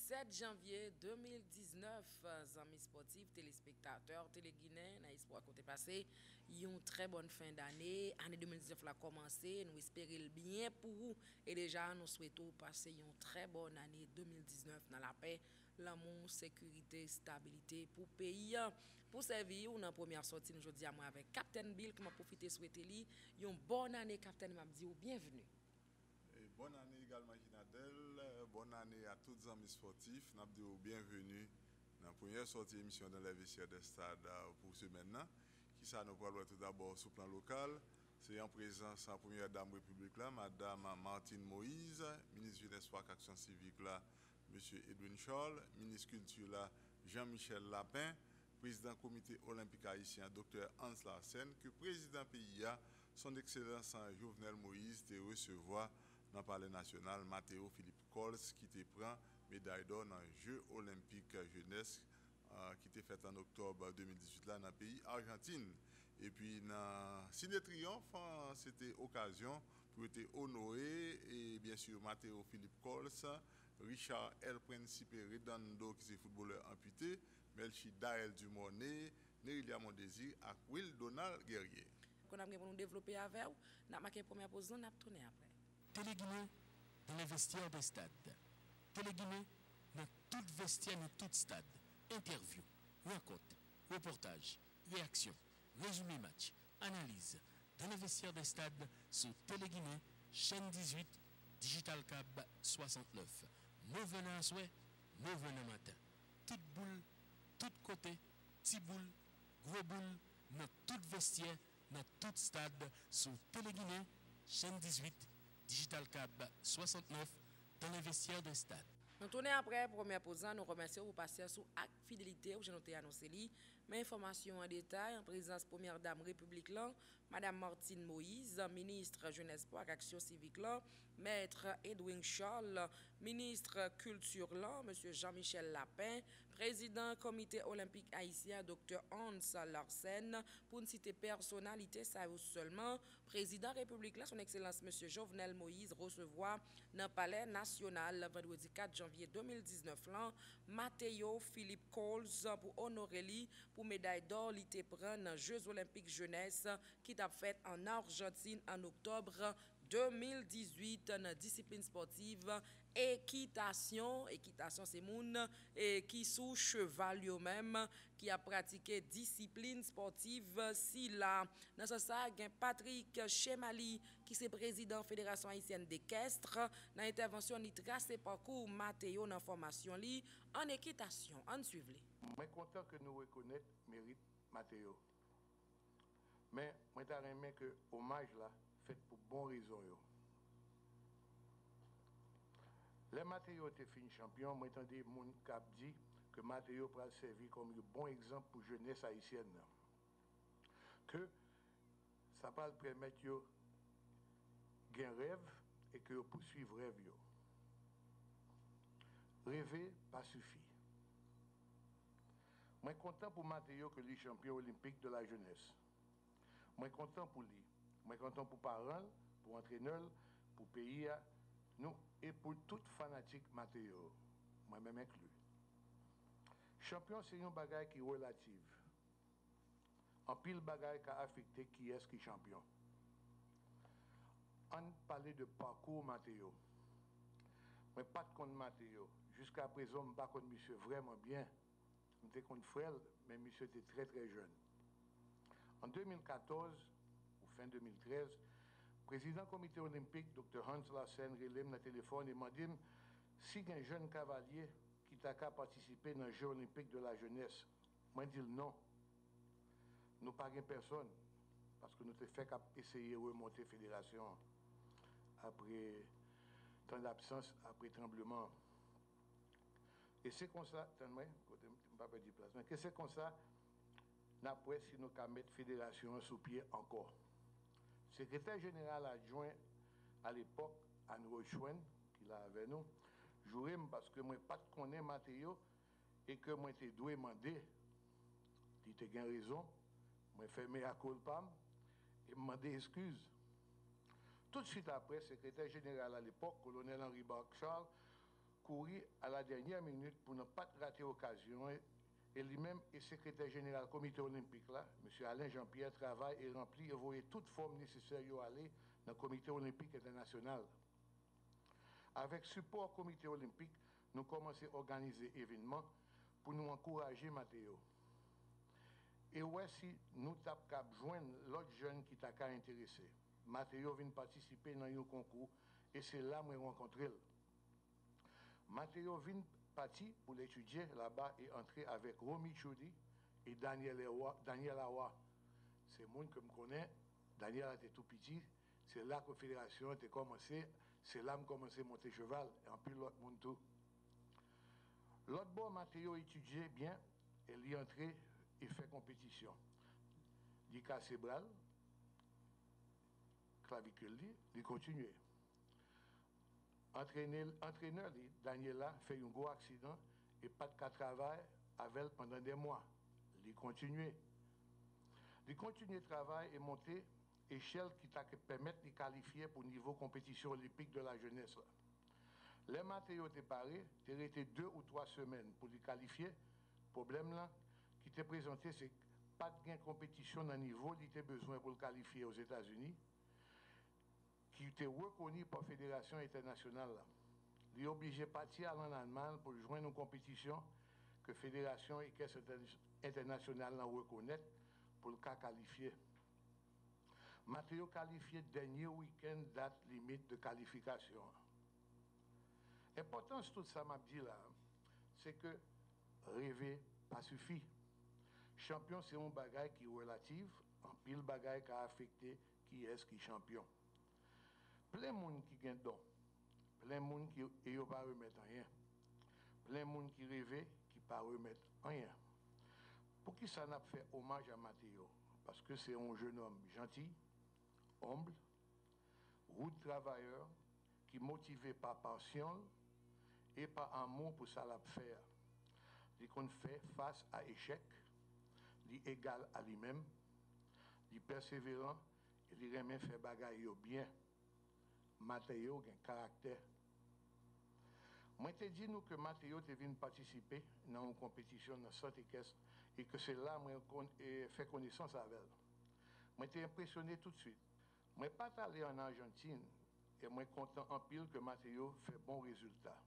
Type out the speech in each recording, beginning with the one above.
7 janvier 2019, amis sportifs, téléspectateurs, téléguinéens, dans l'espoir côté passé, une très bonne fin d'année. Année 2019 a commencé, nous espérons le bien pour vous et déjà nous souhaitons passer une très bonne année 2019 dans la paix, l'amour, sécurité, stabilité pour le pays. Pour servir, on a première sortie aujourd'hui à moi avec Captain Bill qui m'a profité de souhaiter lui une bonne année. Captain m'a dit bienvenue. Et bonne année également, Ginadel. Bonne année à tous les amis sportifs. Nous avons bienvenue dans la première sortie émission dans les vestiaires des stades pour ce maintenant. Qui ça nous parle tout d'abord sur le plan local. C'est en présence de la première dame République là, Madame Martine Moïse, ministre Jeunesse et Action civique là, Monsieur Edwin Charles, ministre Culture là, Jean-Michel Lapin, président comité olympique haïtien, Dr. Hans Larsen, que président PIA, son excellence Jovenel Moïse, te recevoir dans le palais national, Matteo Philippe Cols, qui te prend médaille d'or dans les Jeux olympiques jeunesse qui était fait en octobre 2018 là dans le pays Argentine. Et puis dans Ciné Triomphe, c'était occasion pour être honoré et bien sûr Matteo Philippe Cols, Richard El Principe Redondo qui est footballeur amputé, Melchi Daël Dumornay, Nérilia Mondésir et Will Donald Guerrier. Qu'on a pour nous développer avec vous, n'a marqué première position, n'a tourné après. Téléguinée dans les vestiaires des stades. Téléguinée dans tout vestiaire, dans tout stade. Interview, rencontre, reportage, réaction, résumé match, analyse. Dans les vestiaires des stades sur Téléguinée, chaîne 18, Digital Cab 69. Nous venons à souhait, nous venons matin. Toute boule, tout côté, petit boule, gros boule, dans tout vestiaire, dans tout stade sur Téléguinée, chaîne 18, Digital Cab 69, dans les vestiaires des stades. Nous tournons après, première posant, nous remercions pour passer sous acte fidélité, où j'ai noté annoncé li, mais information en détail, en présence première dame République là, Madame Martine Moïse, ministre Jeunesse Sport Action civique là, Maître Edwin Charles, ministre Culture là, Monsieur Jean-Michel Lapin, président Comité olympique haïtien, Dr. Hans Larsen, pour une citer personnalité, ça seulement, président République là, son excellence Monsieur Jovenel Moïse, recevoir dans le palais national vendredi 4 janvier 2019 là, Matteo Philippe Cols pour honorer lui pour médaille d'or li te prend dans Jeux olympiques jeunesse qui t'a fait en Argentine en octobre 2018 dans discipline sportive équitation c'est moun et qui sous cheval yo même qui a pratiqué discipline sportive si là dans ce ça gen Patrick Chemali qui c'est président fédération haïtienne d'équestre dans intervention ni tracé parcours Matteo dans formation li en équitation en suivre. Je suis content que nous reconnaissons mérite Matteo. Mais je suis que hommage là fait pour bonne raison. Les Matteo étaient fini champion, moi j'entendais mon cap dit que Matteo pourra servir comme un bon exemple pour la jeunesse haïtienne. Que ça va permettre de un rêve et que poursuivre rêve. Rêver pas suffit. Je suis content pour Matteo que les champions olympiques de la jeunesse. Je suis content pour lui. Je suis content pour les parents, pour les entraîneurs, pour le pays, nous et pour tout fanatique Matteo. Moi-même inclus. Champion, c'est une bagaille qui est relative. En pile bagaille qui a affecté qui est-ce qui est champion. On parlait de parcours Matteo. Je pas de contre Matteo. Jusqu'à présent, je ne pas contre monsieur vraiment bien. Je suis contre frère, mais monsieur était très très jeune. En 2014, ou fin 2013, le président du comité olympique, Dr. Hans Larsen, relève dans le téléphone et m'a dit si un jeune cavalier qui t'a qu'à participer dans les Jeux olympiques de la jeunesse, moi je dis non. Nous pas personne, parce que nous avons fait essayer de remonter la fédération après temps d'absence, après tremblement. Et c'est comme ça, attends-moi, je ne vais pas perdre de place, mais c'est comme ça, après, si nous pouvons mettre la fédération sous pied encore. Le secrétaire général adjoint à l'époque, Anne Rochouin, qui l'a avec nous, joué parce que moi, pas de connaître Matteo et que moi, je dois demander, il a raison, moi, fait mea culpa et demander excuse. Tout de suite après, le secrétaire général à l'époque, colonel Henri Barc-Charles, couru à la dernière minute pour ne pas rater l'occasion. Et lui-même est secrétaire général du comité olympique là, M. Alain Jean-Pierre, travaille et remplit et voyait toute forme nécessaire à aller dans le comité olympique international. Avec support du comité olympique, nous commençons à organiser événements pour nous encourager Mathéo. Et ouais, si nous tapons qu'à joindre l'autre jeune qui t'a intéressé, Mathéo vient participer dans un concours et c'est là que je rencontré. Mathéo vient parti pour l'étudier là-bas et entrer avec Romy Choudi et Daniel Awa. C'est le monde que je connais. Daniel était tout petit. C'est là que la fédération a commencé. C'est là que j'ai commencé à monter cheval. Et en plus, l'autre monde tout. L'autre bord, Mathéo étudiait bien. Il y entré et fait compétition. Il casse ses bras, clavicule, il continue. Entraîneur, Daniela, fait un gros accident et pas de cas de travail avec elle pendant des mois. Il continue. Il continue de travail et monter échelle qui t'a permettre de qualifier pour le niveau compétition olympique de la jeunesse. Les matériaux étaient parés, il resté 2 ou 3 semaines pour les qualifier. Le problème là, qui t'est présenté, c'est pas de gain compétition dans le niveau, il était besoin pour le qualifier aux États-Unis, qui était reconnu par la Fédération internationale. Il est obligé de partir en Allemagne pour joindre une compétition que la Fédération et Caisse internationale reconnaissent pour le cas qualifié. Mathéo qualifié dernier week-end, date limite de qualification. L'importance de tout ça, m'a dit là, c'est que rêver pas suffit. Champion, c'est un bagage qui est relatif, en pile bagage qui a affecté qui est-ce qui est champion. Plein de monde qui gagne don, plein de monde qui ne pas remettre rien, plein de monde qui rêve qui ne pas remettre rien. Pour qui ça n'a fait hommage à Mathéo? Parce que c'est un jeune homme gentil, humble, rude travailleur, qui est motivé par passion et par amour pour ça l'a faire. Il qu'on fait face à échec, il est égal à lui-même, il est persévérant et il remet faire bagaille bien. Mathéo a un caractère. Moi, je te dis nous que Mathéo est venu participer dans une compétition dans cette équestre et que c'est là que je fait connaissance avec elle. Moi, j'étais impressionné tout de suite. Moi, pas allé en Argentine et moi, content en pile que Mathéo fait bon résultat.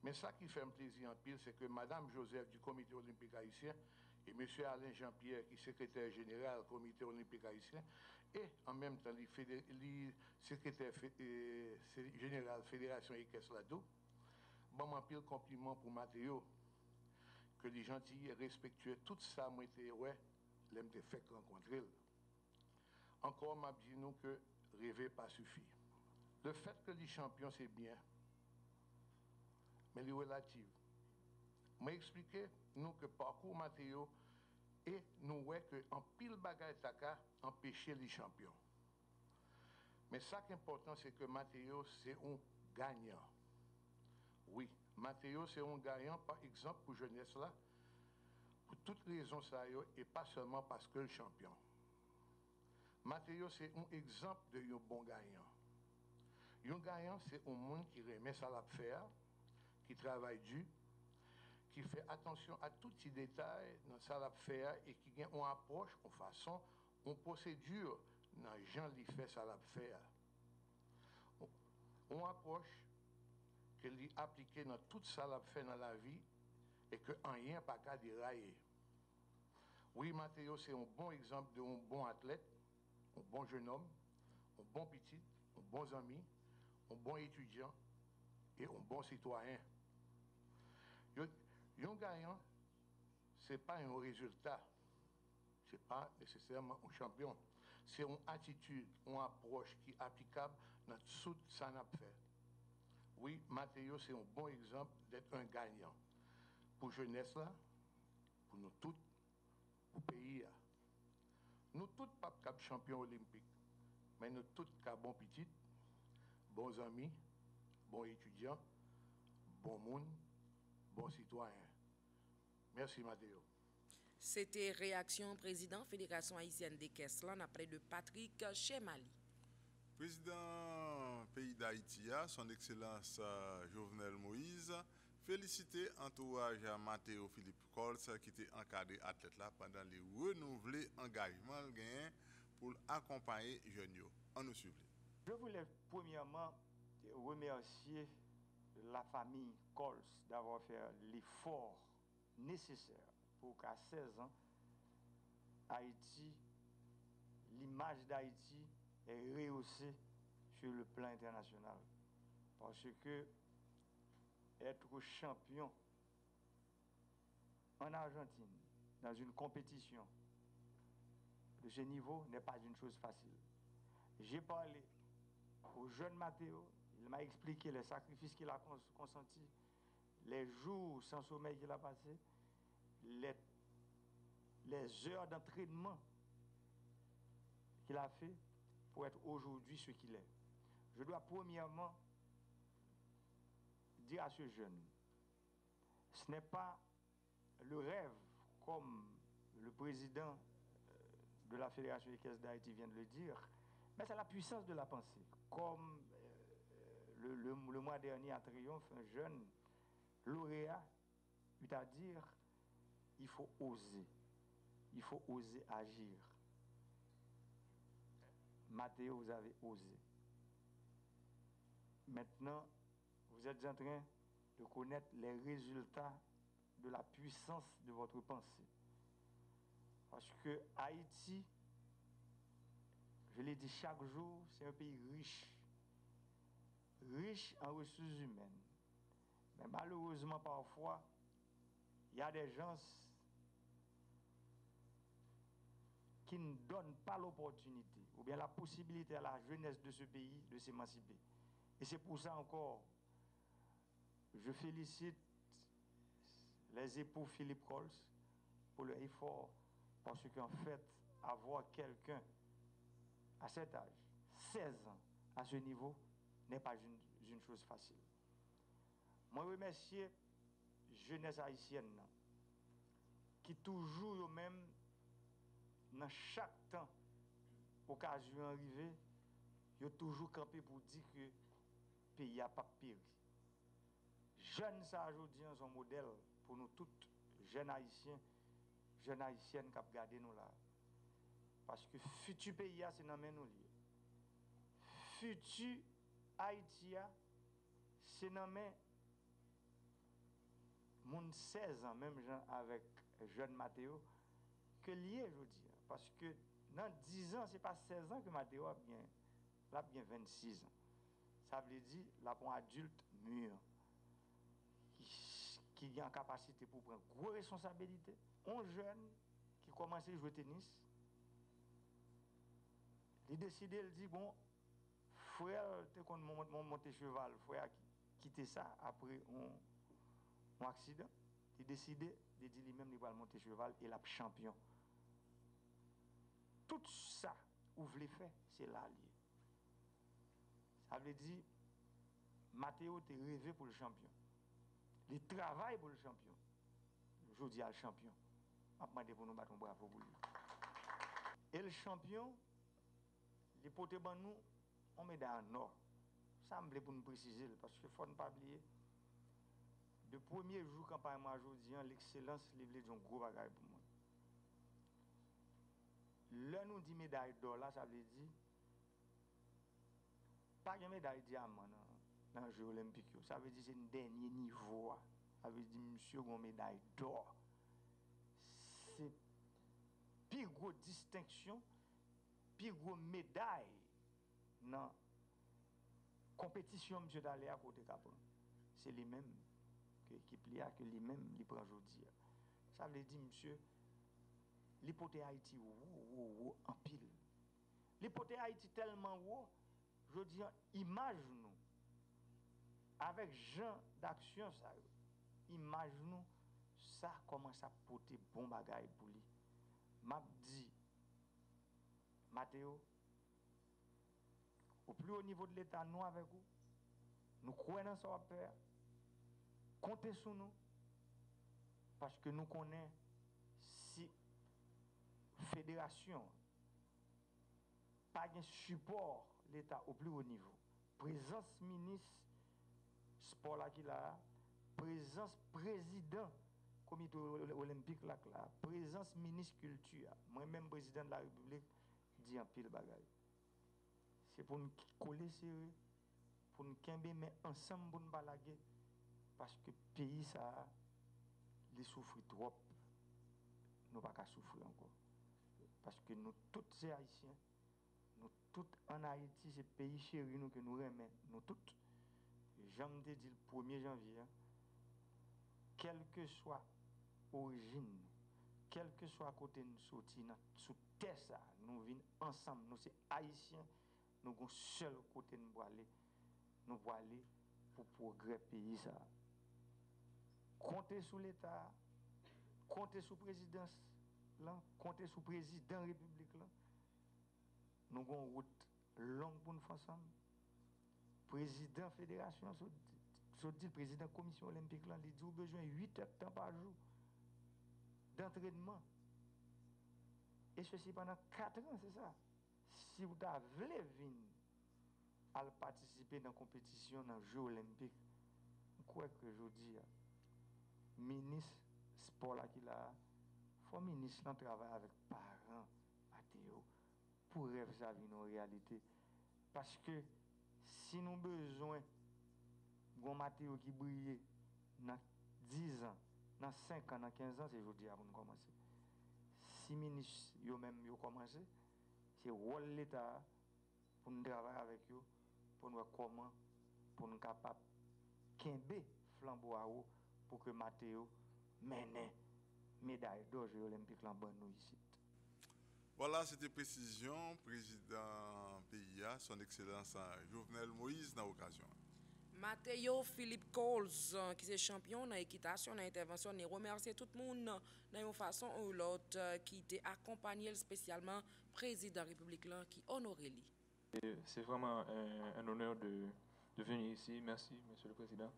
Mais ça qui fait un plaisir en pile, c'est que Mme Joseph du Comité olympique haïtien et M. Alain Jean-Pierre, qui est secrétaire général du Comité olympique haïtien, et en même temps, le secrétaire général de la Fédération EKES Lado, bon, un pile compliment pour Mathéo, que les gentils et respectueux, tout ça, moi, ouais, l'aime te fait rencontrer. Encore, m'a dit nous que rêver pas suffit. Le fait que les champions, c'est bien, mais les relatifs. M'a expliqué nous que parcours Mathéo et nous voyons que en pile bagaille taka empêcher les champions. Mais ça qui est important, c'est que Mathéo, c'est un gagnant. Oui, Mathéo, c'est un gagnant, par exemple, pour jeunesse là, pour toutes raisons ça et pas seulement parce que le champion. Mathéo, c'est un exemple de un bon gagnant. Un gagnant, c'est un monde qui remet ça à faire, qui travaille dur, qui fait attention à tous les détails dans ça à faire et qui a une approche, en façon, une procédure dans les gens qui fait ça à faire. Une approche que lui appliquée dans tout ça à faire dans la vie et que rien pas qu'à dérailler. Oui, Mathéo, c'est un bon exemple d'un bon athlète, un bon jeune homme, un bon petit, un bon ami, un bon étudiant et un bon citoyen. Un gagnant, ce n'est pas un résultat, ce n'est pas nécessairement un champion. C'est une attitude, une approche qui est applicable dans tout ça qu'on a fait. Oui, Mathéo, c'est un bon exemple d'être un gagnant. Pour jeunesse là, pour nous tous, pour le pays. Nous tous pas cap champion olympique, mais nous tous cap bon petit, bons amis, bons étudiants, bon monde, bons citoyens. Merci Mathéo. C'était réaction président Fédération haïtienne des Caisses après de Patrick Chemali. Président pays d'Haïti, son Excellence Jovenel Moïse, féliciter entourage à Matteo Philippe Cols qui était encadré athlète là pendant les renouvelés engagements gagnés pour accompagner jeunes. On nous suit. Je voulais premièrement remercier la famille Cols d'avoir fait l'effort nécessaire pour qu'à 16 ans, Haïti, l'image d'Haïti est rehaussée sur le plan international. Parce que être champion en Argentine, dans une compétition de ce niveau, n'est pas une chose facile. J'ai parlé au jeune Matteo, il m'a expliqué les sacrifices qu'il a consentis, les jours sans sommeil qu'il a passés, les heures d'entraînement qu'il a fait pour être aujourd'hui ce qu'il est. Je dois premièrement dire à ce jeune, ce n'est pas le rêve comme le président de la Fédération des caisses d'Haïti vient de le dire, mais c'est la puissance de la pensée. Comme le mois dernier à Triomphe, un jeune lauréat eut à dire, il faut oser agir. Matteo, vous avez osé. Maintenant, vous êtes en train de connaître les résultats de la puissance de votre pensée. Parce que Haïti, je l'ai dit chaque jour, c'est un pays riche en ressources humaines. Mais malheureusement, parfois, il y a des gens qui ne donnent pas l'opportunité ou bien la possibilité à la jeunesse de ce pays de s'émanciper. Et c'est pour ça encore, je félicite les époux Philippe Cols pour leur effort, parce qu'en fait, avoir quelqu'un à cet âge, 16 ans, à ce niveau, n'est pas une chose facile. Moi, je remercie la jeunesse haïtienne qui toujours même, dans chaque temps, occasion arrivée, ils ont toujours campé pour dire que le pays n'a pas péri. Jeunes, ça aujourd'hui, sont un modèle pour nous toutes, jeunes haïtiens, jeunes haïtiennes qui ont gardé nous là. Parce que le futur pays, c'est dans nous liés. Futur Haïti, c'est dans mon 16 ans, même avec jeune Matteo, que lié, je dis. Parce que dans 10 ans, ce n'est pas 16 ans que Matteo a bien 26 ans. Ça veut dire là pour un adulte mûr qui a en capacité pour prendre une grosse responsabilité. Un jeune qui commence à jouer au tennis, il décide, il dit, bon, frère, tu qu'on monter cheval, frère quitter ça après un accident. Il décide de dire lui-même qu'il va monter cheval et il est champion. Tout ça, où vous voulez faire, c'est là lié. Ça veut dire, Matteo t'es rêvé pour le champion. Il travaille pour le champion. Je dis à le champion. Je demande pour nous battre un bravo pour lui. Et le champion, il porte nous on médaille en or. Ça me plaît pour nous préciser, parce qu'il ne faut pas oublier. Le premier jour campagne aujourd'hui, l'excellence, il est un gros bagage pour moi. Là, nous dit médaille d'or, là, ça veut dire pas de médaille diamant dans les Jeux olympiques. Ça veut dire que c'est un dernier niveau. Ça veut dire monsieur une médaille d'or. C'est plus grosse distinction, plus grosse médaille dans la compétition monsieur d'aller à côté Capron. C'est les mêmes que l'équipe là que les mêmes li prend aujourd'hui. Ça veut dire monsieur l'hypothèse Haïti en pile. L'hypothèse Haïti tellement haut, je dis image nous avec gens d'action ça. Image nous ça commence à porter bon bagaille pour lui. M'a dit Matteo, au plus haut niveau de l'État, nous avec vous, nous croyons dans ce qu'on faire, comptez sur nous, parce que nous connaissons si fédération, pas de support l'État au plus haut niveau, présence ministre sport là qui là, présence président comité olympique là, présence ministre culture, moi-même président de la République, dit en pile bagaille. C'est pour nous coller sérieux, pour nous camber mais ensemble pour nous balaguer, parce que le pays ça, il souffre trop, nous pas qu'à souffrir encore. Parce que nous tous ces Haïtiens, nous tous en Haïti, c'est le pays chéri nous que nous aimons, nous tous. J'aime te dire le 1er janvier, quelle que soit l'origine, quel que soit côté nous sortis, sous terre ça, nous venons ensemble, nous sommes Haïtiens, nous avons seul côté nous aller pour progrès pays ça. Comptez sur l'État, comptez sur la présidence, là, comptez sur le président de la République. Là. Nous avons une route longue pour nous faire ensemble. Président fédération, le président de la commission olympique, là, il dit qu'il a besoin de 8 heures de temps par jour d'entraînement. Et ceci pendant 4 ans, c'est ça. Si vous voulez venir à participer dans la compétition, dans les Jeux olympiques, quoi que je dis, ministre sport là qu'il a, il faut ministre là travailler avec parents, Mathéo, pour rêver ça vie en réalité. Parce que si nous avons besoin de Mathéo qui brille dans 10 ans, dans 5 ans, dans 15 ans, c'est aujourd'hui avant de commencer. Si ministre yo même yo commencé, c'est rôle l'État pour nous travailler avec eux, pour nous voir comment, pour nous capables de flambeau à haut pour que Mathéo mène médaille d'or Jeux olympiques là nous ici. Voilà, c'était précision, président PIA, son excellence Jovenel Moïse dans l'occasion. Mathéo Philippe Coles, qui est champion dans l'équitation, dans l'intervention, et remercier tout le monde dans une façon ou l'autre qui t'a accompagné spécialement président de la République qui honore lui. C'est vraiment un honneur de venir ici. Merci, monsieur le président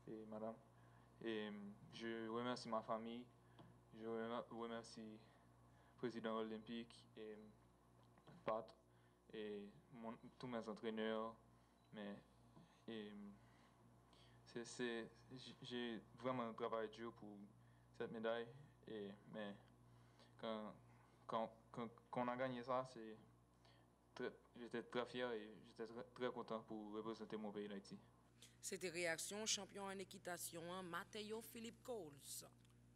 et madame. Et je remercie ma famille, je remercie le président olympique et Pat et tous mes entraîneurs. J'ai vraiment travaillé dur pour cette médaille. Mais quand on a gagné ça, j'étais très fier et j'étais très content pour représenter mon pays d'Haïti. C'était réaction champion en équitation, Mathéo Philippe Coles.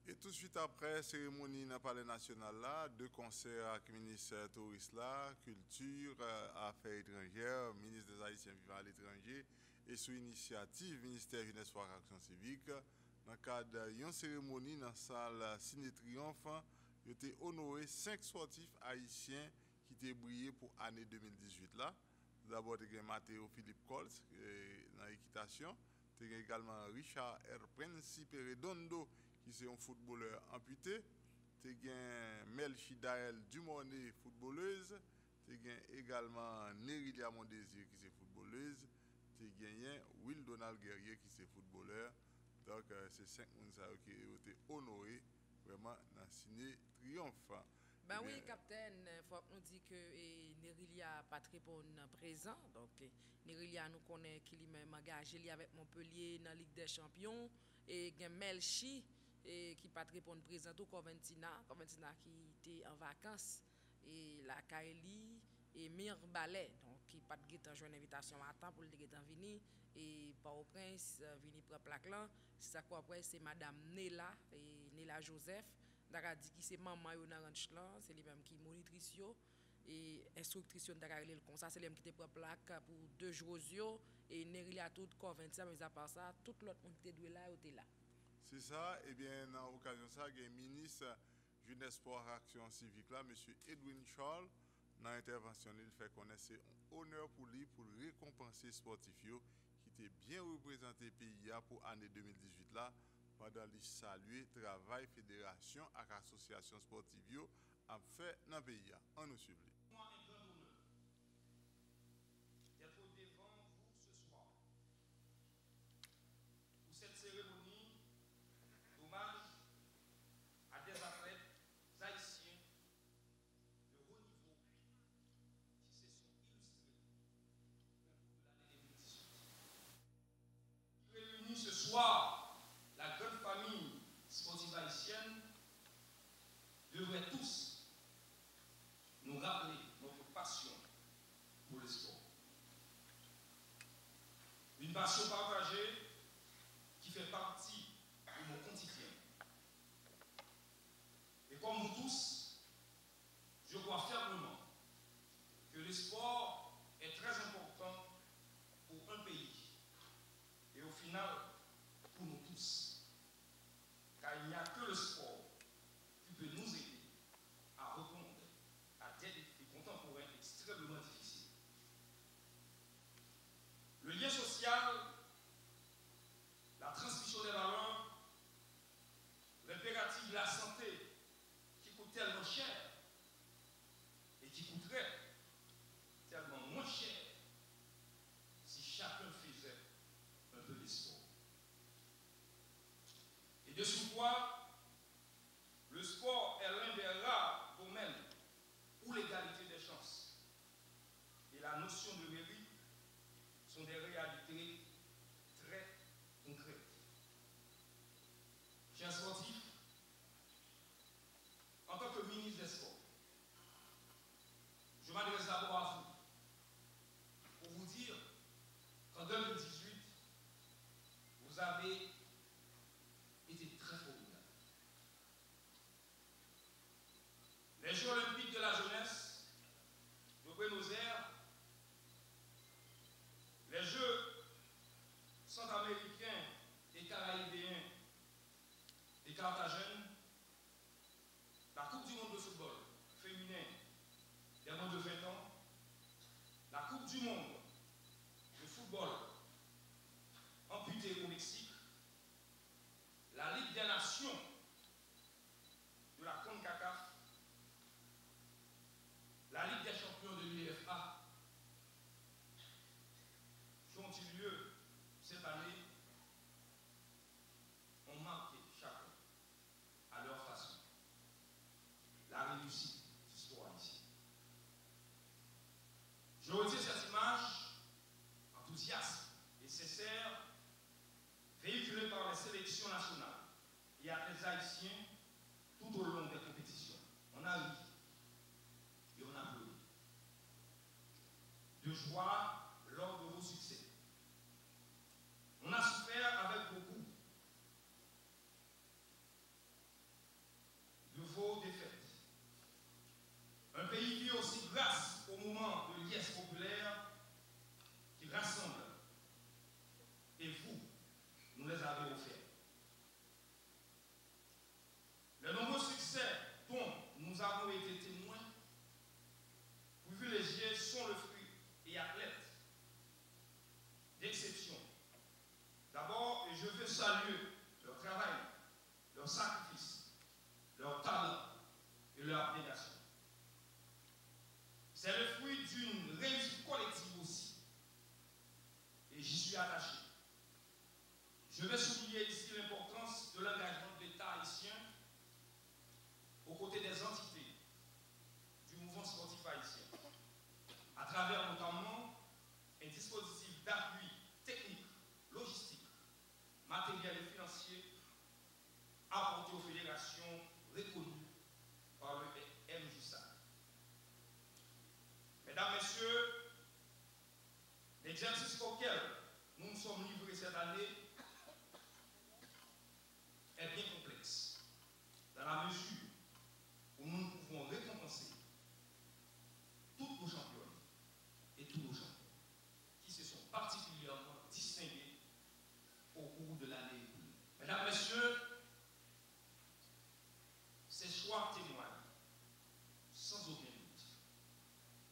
Et tout de suite après, cérémonie dans le Palais National là, 2 concerts avec le ministre touriste là, culture, affaires étrangères, ministre des Haïtiens vivant à l'étranger, et sous initiative ministère Jeunesse Sport et Action Civique, dans le cadre d'une cérémonie dans la salle Ciné Triomphe, il a été honoré 5 sportifs haïtiens qui ont brillé pour l'année 2018 là. D'abord, il y a Mathéo Philippe Coles dans l'équitation, il y a également Richard R. Principe Redondo, qui est un footballeur amputé. Tu as Melchidaël Dumornay, footballeuse. Tu as également Nérilia Mondésir, qui est footballeuse. Tu as Will Donald Guerrier, qui est footballeur. Donc, c'est 5 personnes qui ont été honorés vraiment dans le ciné Triomphe. Ben oui, capitaine, il faut nous dire que Nérilia pas très bon présent. Donc, Nérilia nous connaît qu'il est même engagé avec Montpellier dans la Ligue des Champions. Et Melchi, qui pas très bon présent au Coventina qui était en vacances. Et la Kaili et Mir Ballet, donc qui pas de jouer une invitation à temps pour le venir. Et Port-au-Prince, venir pour la plaque là. C'est ça quoi après, c'est Madame Néla Joseph. Dara dit qui c'est maman yo dans ranch là, c'est lui même qui monitrice yo et instructrice yo dara le comme ça, c'est lui qui te prend plaque pour 2 jours yo et Nérilia tout convaincu mais à part ça, tout l'autre monde qui était là était là. C'est ça, et bien dans l'occasion ça, il y a un ministre Jeunesse Sport et Action Civique là, monsieur Edwin Charles, dans l'intervention, il fait connaître c'est un honneur pour lui pour récompenser sportifs yo qui était bien représenté pays pour l'année 2018 là. Pendant les saluer travail fédération et association sportive a fait dans le pays. On nous suit. passion partagée qui fait partie de mon quotidien. Et comme vous tous, je crois fermement que le sport est très important pour un pays et au final pour nous tous. Car il n'y a que le sport qui peut nous aider à répondre à des défis contemporains extrêmement difficiles. Le lien social, la transmission des valeurs, l'impératif de la santé qui coûte tellement cher et qui coûterait tellement moins cher si chacun faisait un peu d'espoir. Et de surcroît, le sport est l'un des rares domaines où l'égalité des chances et la notion de mérite sont des réalités très concrètes. Chers sportifs, en tant que ministre des Sports, je m'adresse d'abord à vous pour vous dire qu'en 2018, vous avez été très formidables. Les Jeux olympiques de la jeunesse de Buenos Aires, les Jeux centra-américains et caraïbéens et Carthagène, la Coupe du monde de football féminin des moins de 20 ans, la Coupe du monde de football amputé au Mexique, la Ligue des Nations de la CONCACAF, la Ligue des champions de l'UEFA, qui ont eu lieu cette année, ont marqué chacun à leur façon la réussite du sport ici. Je retiens cette image enthousiaste et sincère véhiculée par les sélections nationales et athlètes haïtiens tout au long des compétitions. On a ri et on a pleuré de joie lors de vos succès. On a souffert avec beaucoup de vos défaites. Un pays qui est aussi grâce au moment de liesse populaire qui rassemble. Et vous, nous les avez offerts. Les nombreux succès dont nous avons été témoins, privilégiés, sont le fruit et athlètes d'exception. D'abord, je veux saluer leur travail, leur sacrifice, leur talent et leur abnégation. C'est le fruit d'une réussite collective aussi. Et j'y suis attaché. Je vais souligner ici l'importance de l'engagement de l'État haïtien aux côtés des entités du mouvement sportif haïtien, à travers notamment un dispositif d'appui technique, logistique, matériel et financier apporté aux fédérations reconnues par le MJSA. Mesdames, Messieurs, l'exercice auquel nous nous sommes livrés cette année est bien complexe, dans la mesure où nous ne pouvons récompenser toutes nos championnes et tous nos champions qui se sont particulièrement distingués au cours de l'année écoulée. Mesdames, Messieurs, ces choix témoignent, sans aucun doute,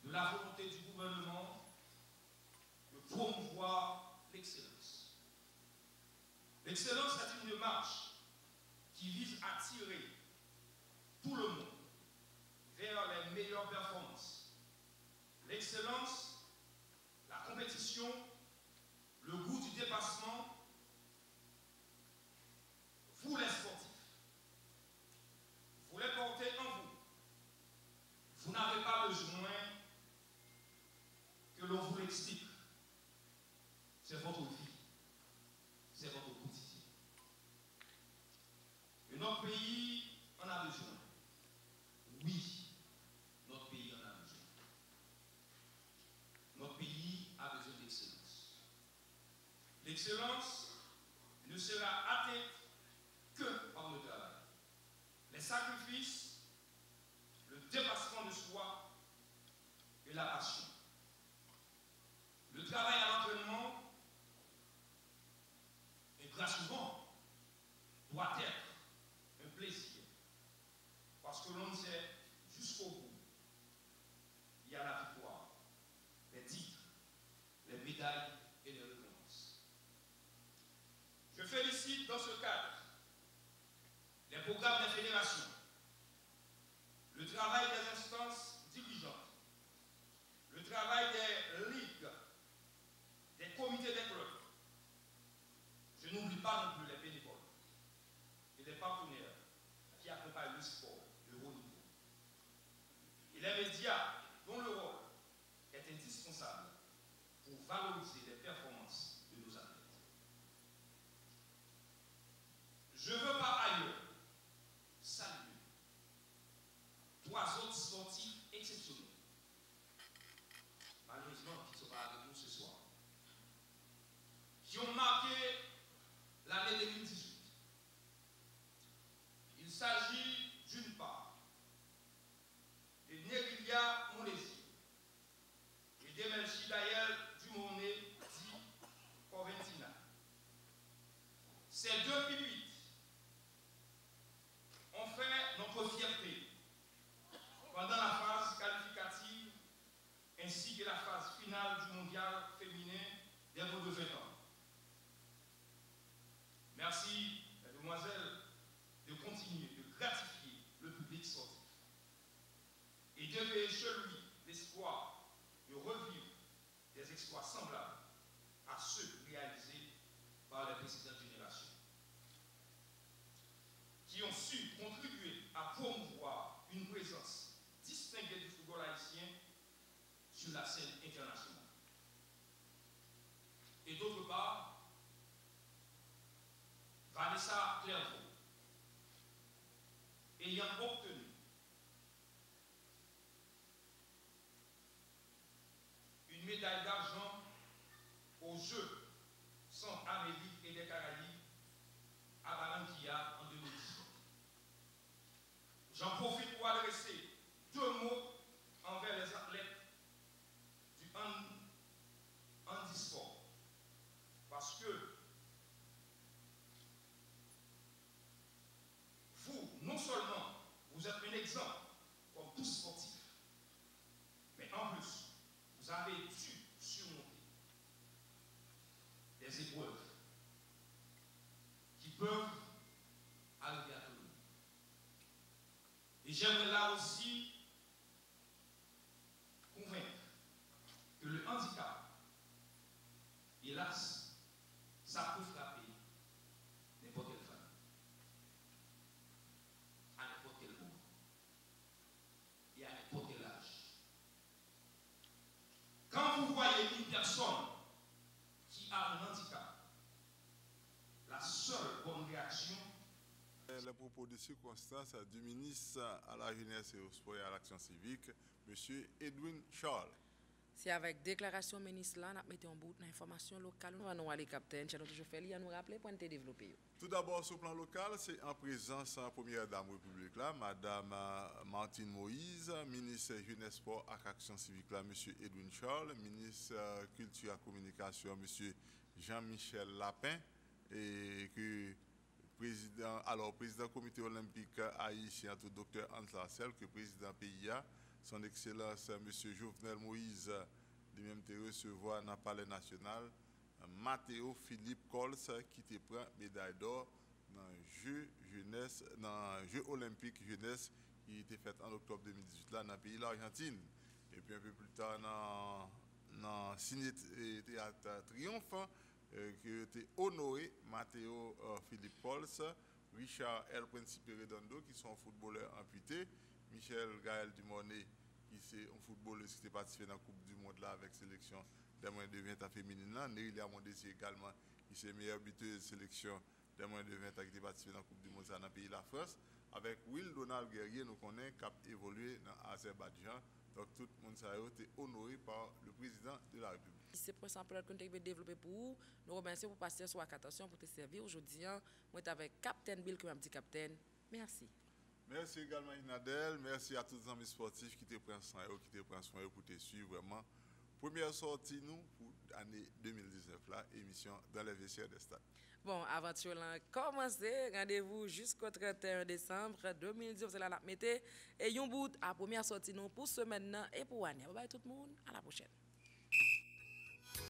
de la volonté du gouvernement de promouvoir l'excellence. L'excellence est une démarche qui vise à tirer tout le monde vers les meilleures performances. L'excellence, la compétition, le goût du dépassement, vous les sportifs, vous les portez en vous. Vous n'avez pas besoin que l'on vous l'explique. C'est votre vie, c'est votre quotidien. Et notre pays en a besoin. Oui, notre pays en a besoin. L'excellence ne sera atteinte que par le travail. Les sacrifices, le dépassement de soi et la passion. Le travail à l'entraînement, et très souvent, doit être un plaisir. Parce que l'on sait jusqu'au bout, il y a la victoire, les titres, les médailles et les récompenses. Je félicite dans ce cadre les programmes des fédérations, le travail des instances dirigeantes, le travail des ligues, des comités des clubs. Je n'oublie pas non plus les bénévoles et les partenaires qui accompagnent le sport de haut niveau. Et les médias dont le rôle est indispensable pour valoriser les performances de nos athlètes. Je veux par ailleurs saluer 3 autres sportifs exceptionnels, malheureusement qui ne sont pas avec nous ce soir, qui ont marqué l'année 2018. Il s'agit d'une part de Nerilia Monesi et d'Emelchidaël Dumoné dit Coventina. Ces 2 pipites ont fait notre fierté pendant la phase qualificative ainsi que la phase finale du mondial féminin des moins de 20 ans. Merci, mesdemoiselles, de continuer de gratifier le public sportif et d'éveiller chez lui l'espoir de revivre des exploits semblables à ceux réalisés par les précédentes générations, qui ont su contribuer à promouvoir une présence distinguée du football haïtien sur la scène internationale. Et d'autre part, Vanessa Clairvaux, ayant obtenu une médaille d'argent aux Jeux Centre-Amérique et des Caraïbes à Barranquilla en 2018. J'en profite pour adresser 2 mots envers les athlètes du handisport. Parce que vous, non seulement, vous êtes un exemple comme tout sportif, mais en plus, vous avez dû surmonter des épreuves qui peuvent arriver à tout le monde. Et j'aimerais là aussi convaincre que le handicap, hélas, ça peut frapper n'importe quelle femme, à n'importe quel moment et à n'importe quel âge. Quand vous voyez une personne qui a un handicap, la seule bonne réaction. Les propos de circonstance du ministre à la jeunesse et au sport et à l'action civique, M. Edwin Charles. C'est avec déclaration ministre là, nous mettons en bout d'informations locales. Nous allons aller, capitaine, nous toujours fait nous rappeler pour nous développer. Tout d'abord, sur le plan local, c'est en présence de la première dame République, là, Madame Martine Moïse, ministre Jeunesse, Sport et Action Civique, là, M. Edwin Charles, ministre Culture et Communication, M. Jean-Michel Lapin, et que président du comité olympique haïtien, tout docteur Hans Lassel, que président PIA, son excellence M. Jovenel Moïse, lui-même te recevoir dans le palais national, Mathéo Philippe Cols, qui te prend médaille d'or dans le Jeux olympiques jeunesse qui était fait en octobre 2018 là, dans le pays de l'Argentine. Et puis un peu plus tard, dans le ciné-théâtre Triomphe, qui était honoré Mathéo Philippe Cols, Richard L. Principe Redondo, qui sont footballeurs amputés, Michel Gaël Dumonet, qui c'est un footballeur qui était participé dans la Coupe du Monde là avec sélection des moins de 20 ans féminine. Nerilia Mondesi également, qui c'est meilleure buteuse sélection des moins de 20 ans qui était participé dans la Coupe du Monde dans le pays de la France. Avec Will Donald Guerrier, nous connaissons qui a évolué dans l'Azerbaïdjan Donc tout le monde a été honoré par le président de la République. C'est pour ça que nous avons développé pour vous. Nous remercions pour passer sur la attention pour te servir aujourd'hui. Moi, je suis avec Captain Bill, comme dit Captain. Merci. Merci également, Inadel. Merci à tous les amis sportifs qui te prennent soin, pour te suivre vraiment. Première sortie, nous, pour l'année 2019, là, émission dans les vestiaires des stades. Bon, aventure là commencé. Rendez-vous jusqu'au 31 décembre 2019. C'est là la mettez. Et un bout à première sortie, nous, pour semaine et pour l'année. Bye bye tout le monde. À la prochaine.